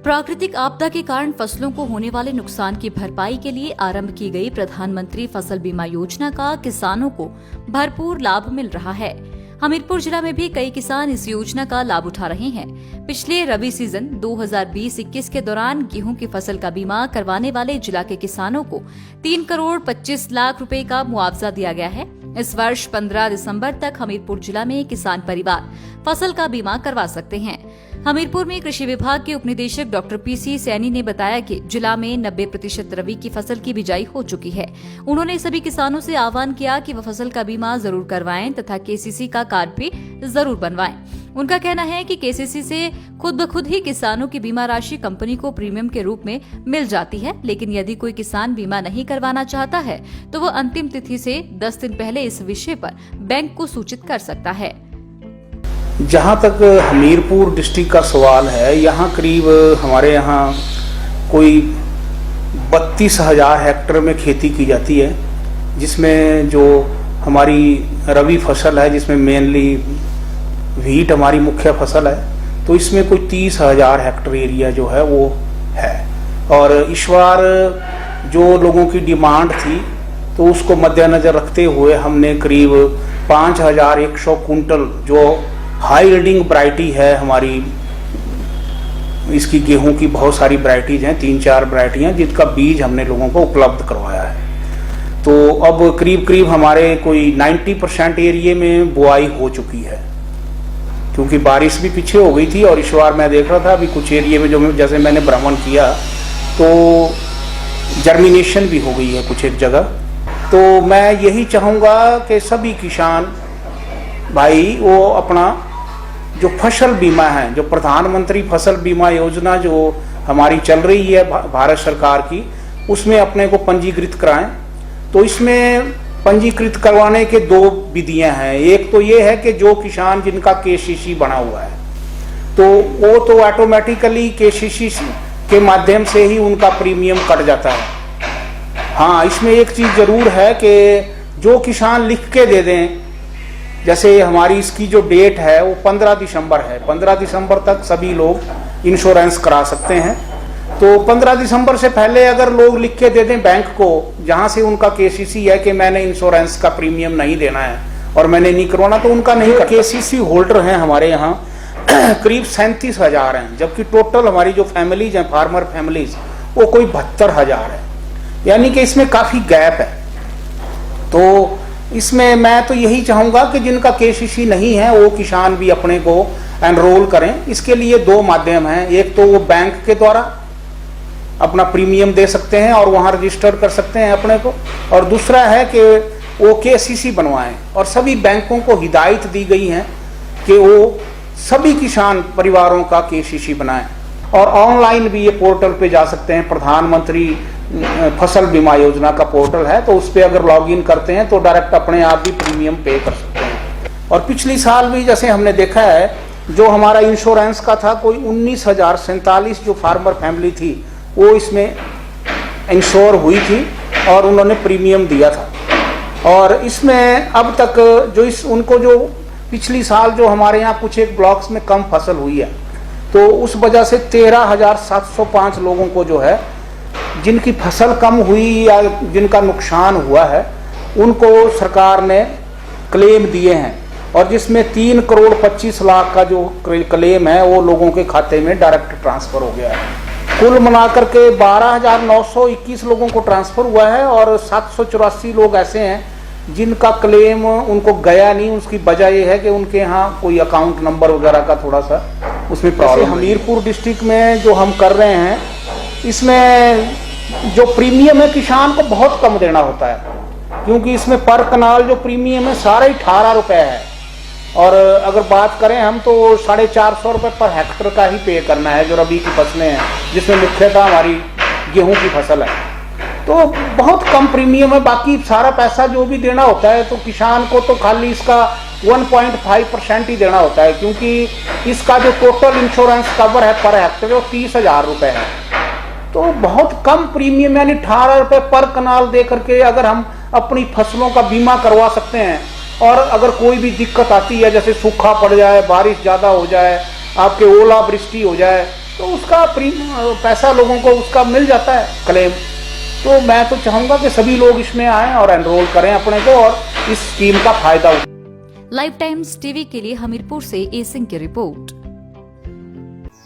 प्राकृतिक आपदा के कारण फसलों को होने वाले नुकसान की भरपाई के लिए आरंभ की गई प्रधानमंत्री फसल बीमा योजना का किसानों को भरपूर लाभ मिल रहा है। हमीरपुर जिला में भी कई किसान इस योजना का लाभ उठा रहे हैं। पिछले रबी सीजन 2020-21 के दौरान गेहूं की फसल का बीमा करवाने वाले जिला के किसानों को 3 करोड़ 25 लाख रुपए का मुआवजा दिया गया है। इस वर्ष 15 दिसंबर तक हमीरपुर जिला में किसान परिवार फसल का बीमा करवा सकते हैं। हमीरपुर में कृषि विभाग के उपनिदेशक डॉक्टर पीसी सैनी ने बताया कि जिला में 90% रबी की फसल की बिजाई हो चुकी है। उन्होंने सभी किसानों से आह्वान किया कि वह फसल का बीमा जरूर करवाएं तथा केसीसी का कार्ड भी जरूर बनवाएं। उनका कहना है कि केसीसी से खुद ब खुद ही किसानों की बीमा राशि कंपनी को प्रीमियम के रूप में मिल जाती है, लेकिन यदि कोई किसान बीमा नहीं करवाना चाहता है तो वह अंतिम तिथि से 10 दिन पहले इस विषय पर बैंक को सूचित कर सकता है। जहाँ तक हमीरपुर डिस्ट्रिक्ट का सवाल है, यहाँ करीब हमारे यहाँ कोई 32,000 हेक्टेयर में खेती की जाती है, जिसमें जो हमारी रबी फसल है, जिसमें मेनली व्हीट हमारी मुख्य फसल है, तो इसमें कोई 30,000 हेक्टेयर एरिया जो है वो है। और इस बार जो लोगों की डिमांड थी तो उसको मद्देनजर रखते हुए हमने करीब 5,100 कुंटल जो हाई रीडिंग वैरायटी है हमारी, इसकी गेहूं की बहुत सारी वैरायटीज हैं, 3-4 वैरायटियां, जिनका बीज हमने लोगों को उपलब्ध करवाया है। तो अब करीब करीब हमारे कोई 90% एरिया में बुआई हो चुकी है, क्योंकि बारिश भी पीछे हो गई थी। और इस बार मैं देख रहा था अभी कुछ एरिया में जो जैसे मैंने भ्रमण किया तो जर्मिनेशन भी हो गई है कुछ एक जगह। तो मैं यही चाहूँगा कि सभी किसान भाई वो अपना जो फसल बीमा है, जो प्रधानमंत्री फसल बीमा योजना जो हमारी चल रही है भारत सरकार की, उसमें अपने को पंजीकृत कराएं। तो इसमें पंजीकृत करवाने के 2 विधियां हैं। एक तो ये है कि जो किसान जिनका केसीसी बना हुआ है तो वो तो ऑटोमेटिकली केसीसी के माध्यम से ही उनका प्रीमियम कट जाता है। हाँ, इसमें एक चीज जरूर है कि जो किसान लिख के दे दें, जैसे हमारी इसकी जो डेट है वो 15 दिसंबर है, 15 दिसंबर तक सभी लोग इंश्योरेंस करा सकते हैं। तो 15 दिसंबर से पहले अगर लोग लिख के दे दें बैंक को, जहां से उनका केसीसी है कि मैंने इंश्योरेंस का प्रीमियम नहीं देना है और मैंने नहीं करवाना, तो उनका नहीं। केसीसी होल्डर हैं हमारे यहाँ करीब 37,000 हैं, जबकि टोटल हमारी जो फैमिलीज हैं, फार्मर फैमिलीज, वो कोई 72,000 है। यानी कि इसमें काफी गैप है। तो इसमें मैं तो यही चाहूंगा कि जिनका केसीसी नहीं है वो किसान भी अपने को एनरोल करें। इसके लिए 2 माध्यम हैं। एक तो वो बैंक के द्वारा अपना प्रीमियम दे सकते हैं और वहां रजिस्टर कर सकते हैं अपने को, और दूसरा है कि वो केसीसी बनवाएं। और सभी बैंकों को हिदायत दी गई है कि वो सभी किसान परिवारों का केसीसी बनाएं। और ऑनलाइन भी ये पोर्टल पे जा सकते हैं, प्रधानमंत्री फसल बीमा योजना का पोर्टल है, तो उस पर अगर लॉगिन करते हैं तो डायरेक्ट अपने आप भी प्रीमियम पे कर सकते हैं। और पिछली साल भी जैसे हमने देखा है, जो हमारा इंश्योरेंस का था, कोई 19,047 जो फार्मर फैमिली थी वो इसमें इंश्योर हुई थी और उन्होंने प्रीमियम दिया था। और इसमें अब तक जो उनको जो पिछली साल जो हमारे यहाँ कुछ एक ब्लॉक्स में कम फसल हुई है, तो उस वजह से 13,705 लोगों को जो है जिनकी फसल कम हुई या जिनका नुकसान हुआ है, उनको सरकार ने क्लेम दिए हैं। और जिसमें 3 करोड़ 25 लाख का जो क्लेम है वो लोगों के खाते में डायरेक्ट ट्रांसफर हो गया है। कुल मिलाकर के 12,921 लोगों को ट्रांसफर हुआ है और 784 लोग ऐसे हैं जिनका क्लेम उनको गया नहीं। उसकी वजह यह है कि उनके यहाँ कोई अकाउंट नंबर वगैरह का थोड़ा सा उसमें प्रॉब्लम। हमीरपुर डिस्ट्रिक्ट में जो हम कर रहे हैं, इसमें जो प्रीमियम है किसान को बहुत कम देना होता है, क्योंकि इसमें पर कनाल जो प्रीमियम है सारा 18 रुपए है। और अगर बात करें हम तो 450 रुपए पर हेक्टर का ही पे करना है, जो रबी की फसलें हैं, जिसमें मुख्यतः हमारी गेहूं की फसल है। तो बहुत कम प्रीमियम है। बाकी सारा पैसा जो भी देना होता है तो किसान को तो खाली इसका 1.5% ही देना होता है, क्योंकि इसका जो टोटल इंश्योरेंस कवर है पर हेक्टर वो 30,000 रुपए है। तो बहुत कम प्रीमियम, यानी 18 रुपए पर कनाल दे करके अगर हम अपनी फसलों का बीमा करवा सकते हैं। और अगर कोई भी दिक्कत आती है, जैसे सूखा पड़ जाए, बारिश ज़्यादा हो जाए, आपके ओला वृष्टि हो जाए, तो उसका पैसा लोगों को उसका मिल जाता है क्लेम। तो मैं तो चाहूंगा कि सभी लोग इसमें आएं और एनरोल करें अपने को और इस स्कीम का फायदा उठाएं। लाइव टाइम्स टीवी के लिए हमीरपुर से ए सिंह की रिपोर्ट।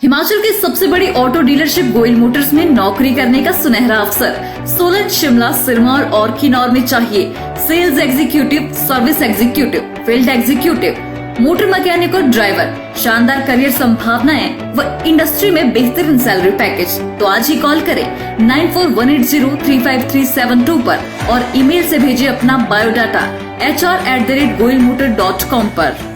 हिमाचल की सबसे बड़ी ऑटो डीलरशिप गोयल मोटर्स में नौकरी करने का सुनहरा अवसर सोलन, शिमला, सिरमौर और किन्नौर में चाहिए sales executive, service executive, field executive, motor mechanic और ड्राइवर। शानदार करियर संभावनाएं व इंडस्ट्री में बेहतरीन सैलरी पैकेज। तो आज ही कॉल करें 9418035372 पर और ईमेल से भेजिए अपना बायोडाटा hr@goilmotor.com पर।